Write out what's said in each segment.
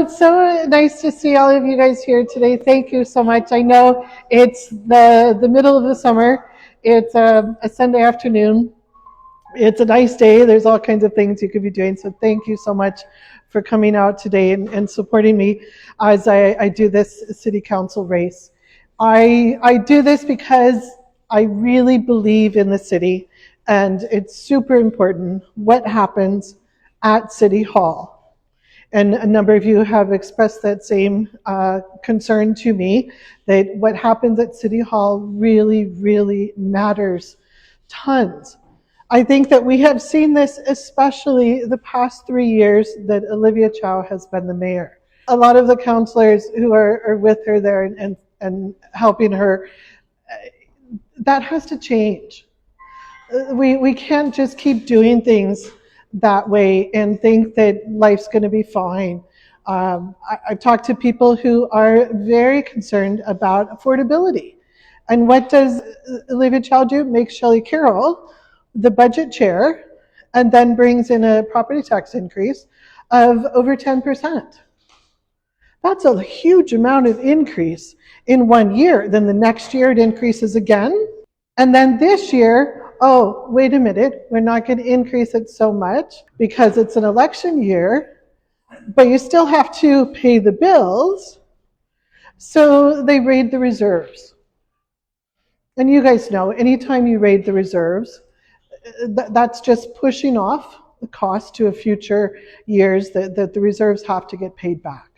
it's so nice to see all of you guys here today. Thank you so much. I know it's the middle of the summer. It's a Sunday afternoon. It's a nice day. There's all kinds of things you could be doing. So thank you so much for coming out today and supporting me as I do this city council race. I do this because I really believe in the city, and it's super important what happens at City Hall. And a number of you have expressed that same concern to me, that what happens at City Hall really, really matters tons. I think that we have seen this especially the past 3 years that Olivia Chow has been the mayor. A lot of the councillors who are with her there and helping her, that has to change. We can't just keep doing things that way and think that life's going to be fine. I've talked to people who are very concerned about affordability. And what does Olivia Chow do? Makes Shelley Carroll the budget chair, and then brings in a property tax increase of over 10%. That's a huge amount of increase in 1 year. Then the next year it increases again. And then this year, oh, wait a minute, we're not going to increase it so much because it's an election year, but you still have to pay the bills. So they raid the reserves. And you guys know, anytime you raid the reserves, that's just pushing off the cost to a future years that the reserves have to get paid back.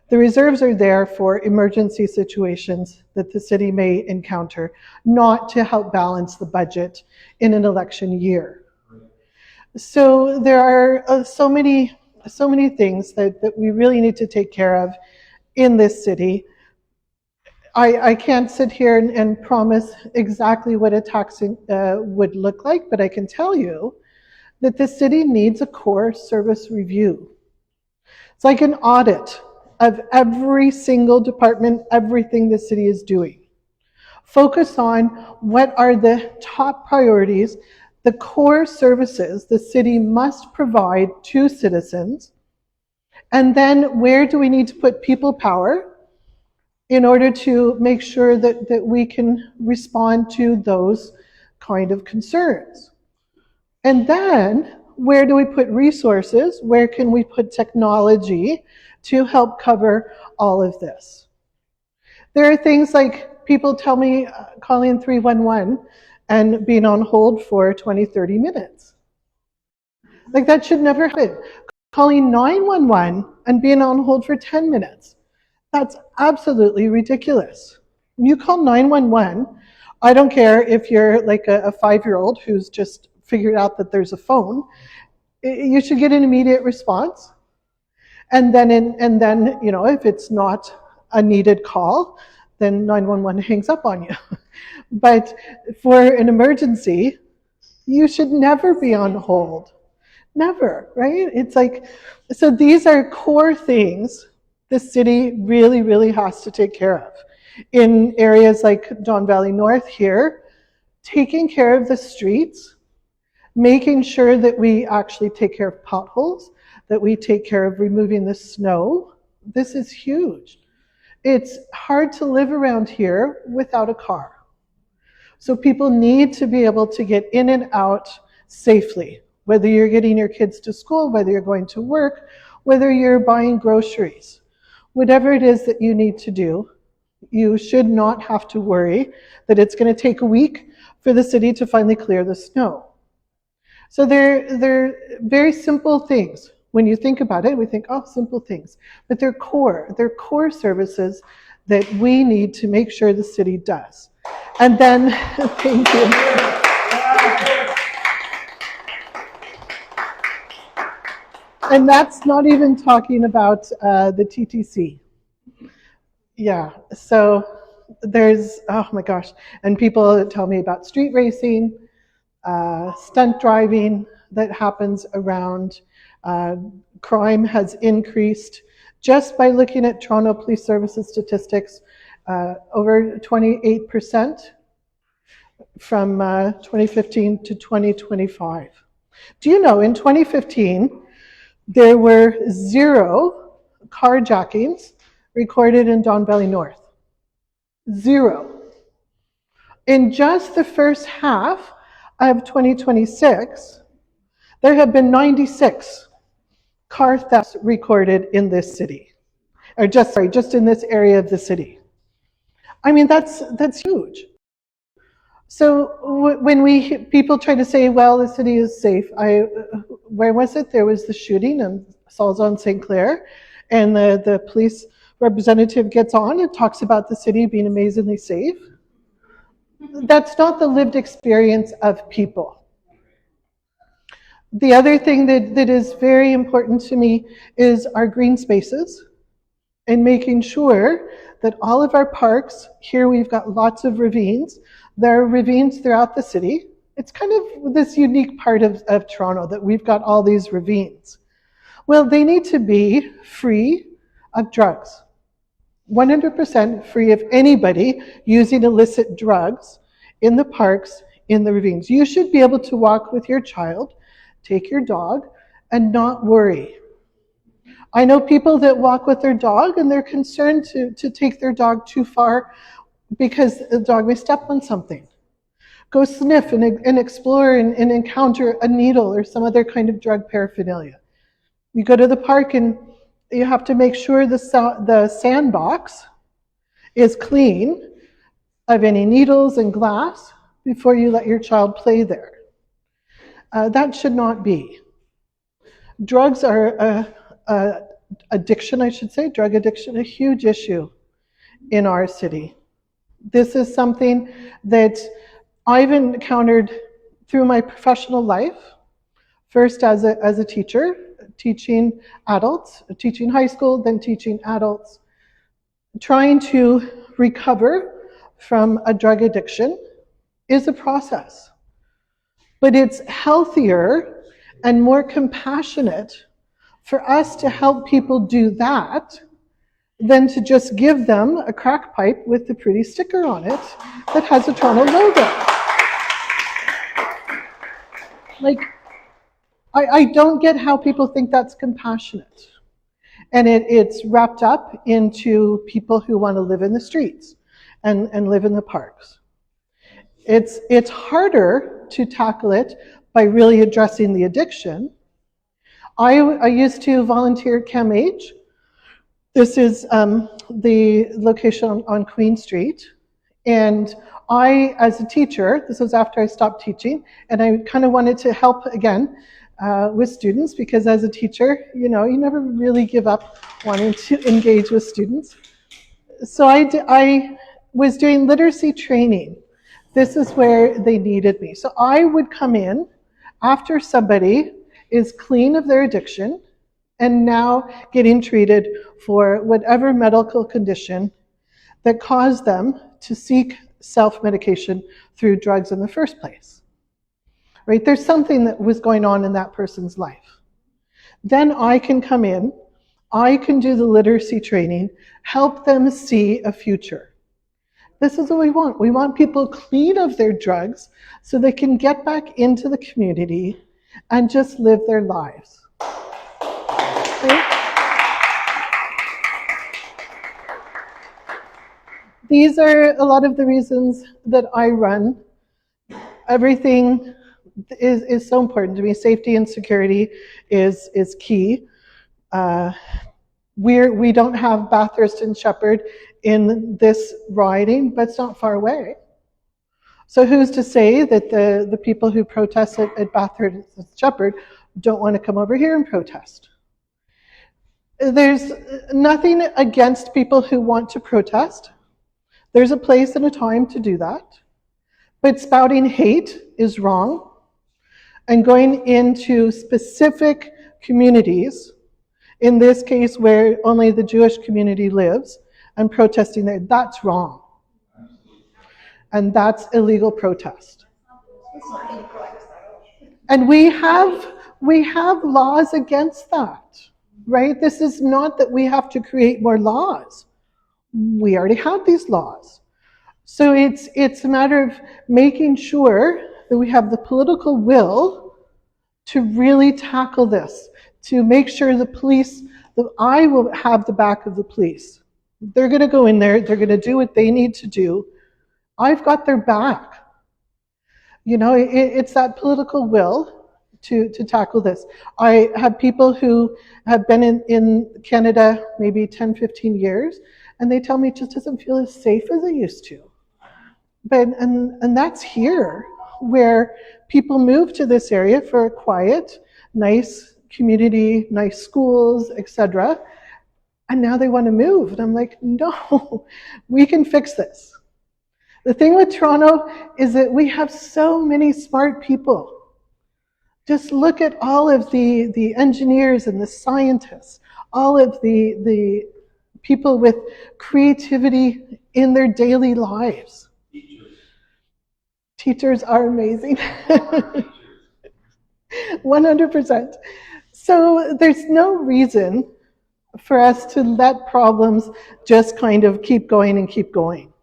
The reserves are there for emergency situations that the city may encounter, not to help balance the budget in an election year. So there are so many things that we really need to take care of in this city. I can't sit here and promise exactly what a tax would look like, but I can tell you that the city needs a core service review. It's like an audit of every single department, everything the city is doing. Focus on what are the top priorities, the core services the city must provide to citizens, and then where do we need to put people power in order to make sure that we can respond to those kind of concerns. And then, where do we put resources? Where can we put technology to help cover all of this? There are things like people tell me calling 311 and being on hold for 20, 30 minutes. Like, that should never happen. Calling 911 and being on hold for 10 minutes. That's absolutely ridiculous. When you call 911, I don't care if you're like a 5-year-old who's just figured out that there's a phone, you should get an immediate response. And then, you know, if it's not a needed call, then 911 hangs up on you. But for an emergency, you should never be on hold. Never, right? It's like, so these are core things the city really, really has to take care of. In areas like Don Valley North here, taking care of the streets, making sure that we actually take care of potholes, that we take care of removing the snow. This is huge. It's hard to live around here without a car. So people need to be able to get in and out safely, whether you're getting your kids to school, whether you're going to work, whether you're buying groceries. Whatever it is that you need to do, you should not have to worry that it's going to take a week for the city to finally clear the snow. So they're very simple things. When you think about it, we think, oh, simple things. But they're core services that we need to make sure the city does. And then, thank you. And that's not even talking about the TTC. Yeah, so there's, oh my gosh, and people tell me about street racing, stunt driving that happens around. Crime has increased just by looking at Toronto Police Services statistics, over 28% from 2015 to 2025. Do you know in 2015, there were 0 carjackings recorded in Don Valley North. 0. In just the first half of 2026, there have been 96 car thefts recorded in this city. Or just in this area of the city. I mean, that's huge. So when people try to say, well, the city is safe, where was it? There was the shooting in Salzon St. Clair, and the police representative gets on and talks about the city being amazingly safe. That's not the lived experience of people. The other thing that is very important to me is our green spaces and making sure that all of our parks, here we've got lots of ravines. There are ravines throughout the city. It's kind of this unique part of Toronto that we've got all these ravines. Well, they need to be free of drugs. 100% free of anybody using illicit drugs in the parks, in the ravines. You should be able to walk with your child, take your dog, and not worry. I know people that walk with their dog and they're concerned to take their dog too far because the dog may step on something. Go sniff and explore and encounter a needle or some other kind of drug paraphernalia. You go to the park and you have to make sure the sandbox is clean of any needles and glass before you let your child play there. That should not be. Drugs are addiction, I should say, drug addiction, a huge issue in our city. This is something that I've encountered through my professional life, first as a teacher, teaching adults, teaching high school, then teaching adults, trying to recover from a drug addiction is a process. But it's healthier and more compassionate for us to help people do that than to just give them a crack pipe with the pretty sticker on it that has a Toronto logo. Like, I don't get how people think that's compassionate. And it's wrapped up into people who want to live in the streets and live in the parks. It's harder to tackle it by really addressing the addiction. I used to volunteer at CAMH. This is the location on Queen Street. And I, as a teacher, this was after I stopped teaching, and I kind of wanted to help again with students, because as a teacher, you never really give up wanting to engage with students. So I was doing literacy training. This is where they needed me. So I would come in after somebody is clean of their addiction and now getting treated for whatever medical condition that caused them to seek self-medication through drugs in the first place. Right? There's something that was going on in that person's life. Then I can come in, I can do the literacy training, help them see a future. This is what we want. We want people clean of their drugs so they can get back into the community and just live their lives. Okay? These are a lot of the reasons that I run. Everything is so important to me. Safety and security is key. We don't have Bathurst and Shepherd in this riding, but it's not far away. So who's to say that the people who protest at Bathurst and Shepherd don't want to come over here and protest? There's nothing against people who want to protest. There's a place and a time to do that. But spouting hate is wrong. And going into specific communities, in this case where only the Jewish community lives, and protesting there, that's wrong. And that's illegal protest. And we have laws against that, right? This is not that we have to create more laws. We already have these laws. So it's a matter of making sure that we have the political will to really tackle this, to make sure the police I will have the back of the police. They're going to go in there. They're going to do what they need to do. I've got their back. You know, it's that political will to tackle this. I have people who have been in Canada maybe 10, 15 years, and they tell me it just doesn't feel as safe as it used to. But and that's here, where people move to this area for a quiet, nice community, nice schools, etc. And now they want to move. And I'm like, no, we can fix this. The thing with Toronto is that we have so many smart people. Just look at all of the engineers and the scientists, all of the people with creativity in their daily lives. Teachers are amazing. 100%. So there's no reason for us to let problems just kind of keep going and keep going.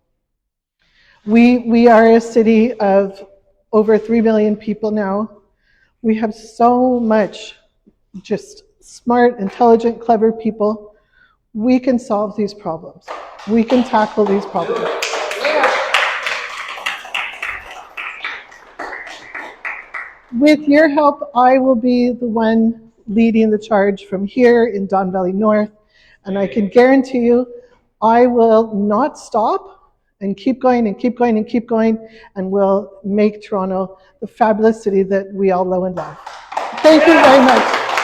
We are a city of over 3 million people now. We have so much just smart, intelligent, clever people. We can solve these problems. We can tackle these problems. With your help, I will be the one leading the charge from here in Don Valley North, and I can guarantee you I will not stop and keep going and keep going and keep going, and we'll make Toronto the fabulous city that we all know and love. Thank you very much.